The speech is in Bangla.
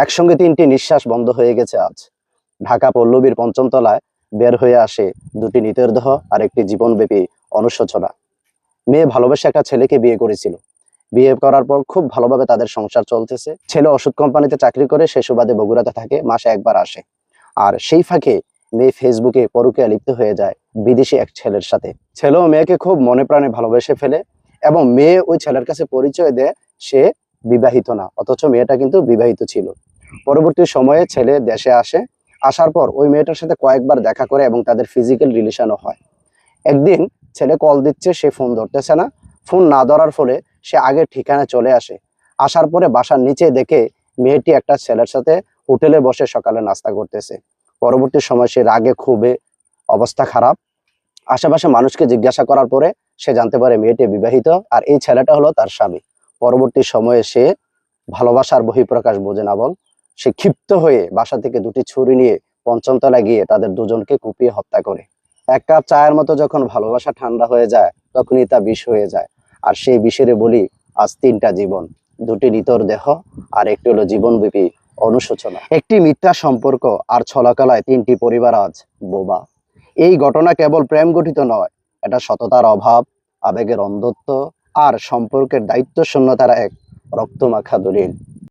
একসঙ্গে তিনটি নিঃশ্বাস বন্ধ হয়ে গেছে আজ। ঢাকা পল্লবীর পঞ্চম তলায় বের হয়ে আসে দুটি নির্দেহ আর একটি জীবনব্যাপী অনুশোচনা। মেয়ে ভালোবেসে একটা ছেলেকে বিয়ে করেছিল। বিয়ে করার পর খুব ভালোভাবে তাদের সংসার চলতেছে। ছেলে ওষুধ কোম্পানিতে চাকরি করে, সে সুবাদে বগুড়াতে থাকে, মাসে একবার আসে। আর সেই ফাঁকে মেয়ে ফেসবুকে পরকীয়া লিপ্ত হয়ে যায় বিদেশি এক ছেলের সাথে। ছেলেও মেয়েকে খুব মনে প্রাণে ভালোবেসে ফেলে এবং মেয়ে ওই ছেলের কাছে পরিচয় দেয় সে বিবাহিত না, অথচ মেয়েটা কিন্তু বিবাহিত ছিল। পরবর্তী সময়ে ছেলে দেশে আসে। আসার পর ওই মেয়েটার সাথে কয়েকবার দেখা করে এবং তাদের ফিজিক্যাল রিলেশনও হয়। একদিন ছেলে কল দিচ্ছে, সে ফোন ধরতেছে না। ফোন না ধরার ফলে সে আগের ঠিকানায় চলে আসে। আসার পরে বাসার নিচে দেখে মেয়েটি একটা ছেলের সাথে হোটেলে বসে সকালে নাস্তা করতেছে। পরবর্তী সময় সে রাগে ক্ষোভে অবস্থা খারাপ। আশেপাশে মানুষকে জিজ্ঞাসা করার পরে সে জানতে পারে মেয়েটি বিবাহিত আর এই ছেলেটা হলো তার স্বামী। পরবর্তী সময়ে সে ভালোবাসার বহিঃপ্রকাশ বোঝে না বল, সে ক্ষিপ্ত হয়ে বাসা থেকে দুটি ছুরি নিয়ে পঞ্চম তলায় গিয়ে তাদের দুজনকে কুপিয়ে হত্যা করে। এক কাপ চায়ের মতো যখন ভালোবাসা ঠান্ডা হয়ে যায়, তখনই তা বিষ হয়ে যায়। আর সেই বিষের বলি আজ তিনটা জীবন, দুটি নিতর দেহ আর একটি হলো জীবনব্যাপী অনুশোচনা। একটি মিথ্যা সম্পর্ক আর ছলকলায় তিনটি পরিবার আজ বোবা। এই ঘটনা কেবল প্রেম গঠিত নয়, এটা সততার অভাব, আবেগের অন্ধত্ব আর সম্পর্কের দায়িত্ব শূন্যতার এক রক্তমাখা দলিল।